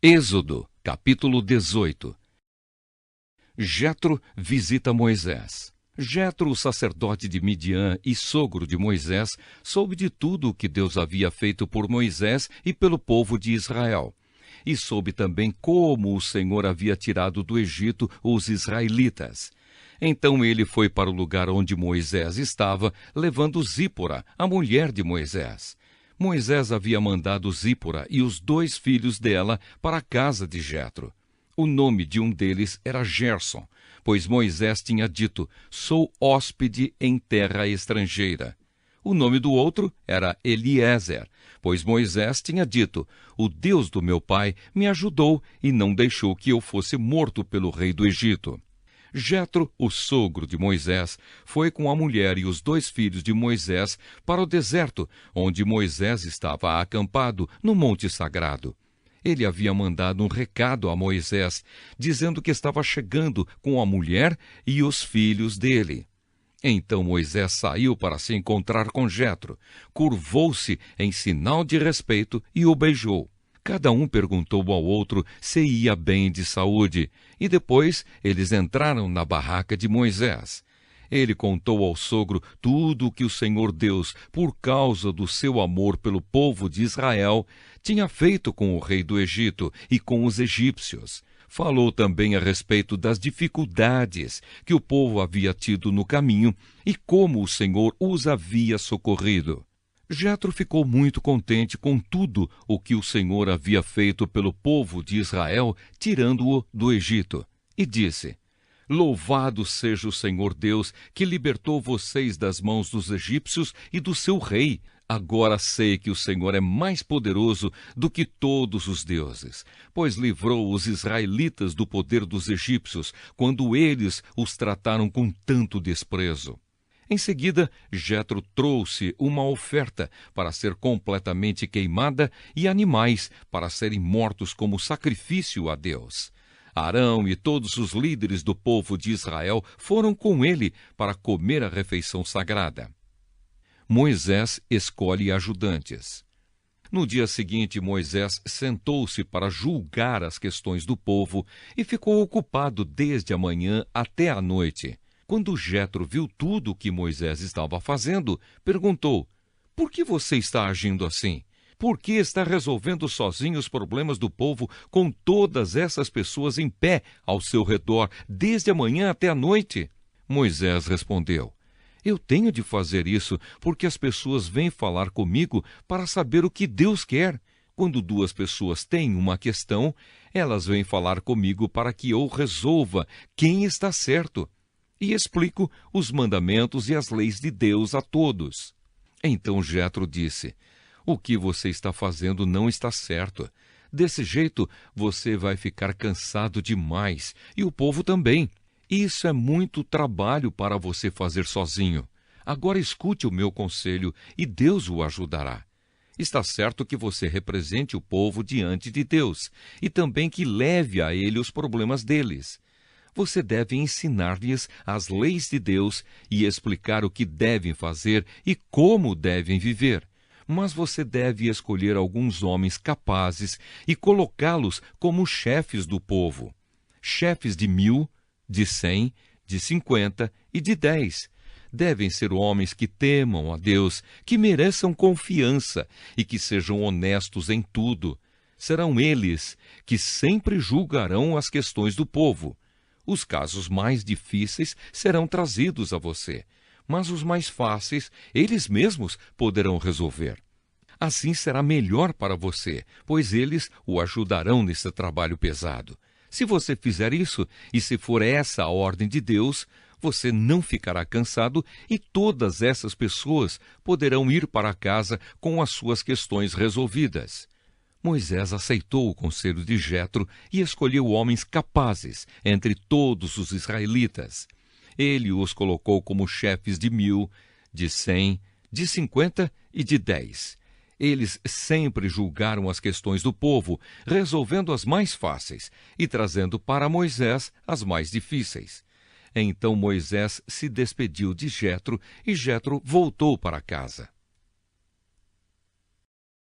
Êxodo, capítulo 18. Jetro visita Moisés. Jetro, o sacerdote de Midian e sogro de Moisés, soube de tudo o que Deus havia feito por Moisés e pelo povo de Israel. E soube também como o Senhor havia tirado do Egito os israelitas. Então ele foi para o lugar onde Moisés estava, levando Zípora, a mulher de Moisés. Moisés havia mandado Zípora e os 2 filhos dela para a casa de Jetro. O nome de um deles era Gerson, pois Moisés tinha dito: sou hóspede em terra estrangeira. O nome do outro era Eliezer, pois Moisés tinha dito: o Deus do meu pai me ajudou e não deixou que eu fosse morto pelo rei do Egito. Jetro, o sogro de Moisés, foi com a mulher e os 2 filhos de Moisés para o deserto, onde Moisés estava acampado no monte sagrado. Ele havia mandado um recado a Moisés, dizendo que estava chegando com a mulher e os filhos dele. Então Moisés saiu para se encontrar com Jetro, curvou-se em sinal de respeito e o beijou. Cada um perguntou ao outro se ia bem de saúde, e depois eles entraram na barraca de Moisés. Ele contou ao sogro tudo o que o Senhor Deus, por causa do seu amor pelo povo de Israel, tinha feito com o rei do Egito e com os egípcios. Falou também a respeito das dificuldades que o povo havia tido no caminho e como o Senhor os havia socorrido. Jetro ficou muito contente com tudo o que o Senhor havia feito pelo povo de Israel, tirando-o do Egito, e disse: louvado seja o Senhor Deus, que libertou vocês das mãos dos egípcios e do seu rei. Agora sei que o Senhor é mais poderoso do que todos os deuses, pois livrou os israelitas do poder dos egípcios, quando eles os trataram com tanto desprezo. Em seguida, Jetro trouxe uma oferta para ser completamente queimada e animais para serem mortos como sacrifício a Deus. Arão e todos os líderes do povo de Israel foram com ele para comer a refeição sagrada. Moisés escolhe ajudantes. No dia seguinte, Moisés sentou-se para julgar as questões do povo e ficou ocupado desde a manhã até a noite. Quando Jetro viu tudo o que Moisés estava fazendo, perguntou: por que você está agindo assim? Por que está resolvendo sozinho os problemas do povo com todas essas pessoas em pé ao seu redor, desde a manhã até a noite? Moisés respondeu: eu tenho de fazer isso porque as pessoas vêm falar comigo para saber o que Deus quer. Quando 2 pessoas têm uma questão, elas vêm falar comigo para que eu resolva quem está certo. E explico os mandamentos e as leis de Deus a todos. Então Jetro disse: o que você está fazendo não está certo. Desse jeito, você vai ficar cansado demais, e o povo também. Isso é muito trabalho para você fazer sozinho. Agora escute o meu conselho, e Deus o ajudará. Está certo que você represente o povo diante de Deus, e também que leve a ele os problemas deles. Você deve ensinar-lhes as leis de Deus e explicar o que devem fazer e como devem viver. Mas você deve escolher alguns homens capazes e colocá-los como chefes do povo. Chefes de 1000, de 100, de 50 e de 10. Devem ser homens que temam a Deus, que mereçam confiança e que sejam honestos em tudo. Serão eles que sempre julgarão as questões do povo. Os casos mais difíceis serão trazidos a você, mas os mais fáceis, eles mesmos poderão resolver. Assim será melhor para você, pois eles o ajudarão nesse trabalho pesado. Se você fizer isso, e se for essa a ordem de Deus, você não ficará cansado e todas essas pessoas poderão ir para casa com as suas questões resolvidas. Moisés aceitou o conselho de Jetro e escolheu homens capazes entre todos os israelitas. Ele os colocou como chefes de 1000, de 100, de 50 e de 10. Eles sempre julgaram as questões do povo, resolvendo as mais fáceis e trazendo para Moisés as mais difíceis. Então Moisés se despediu de Jetro e Jetro voltou para casa.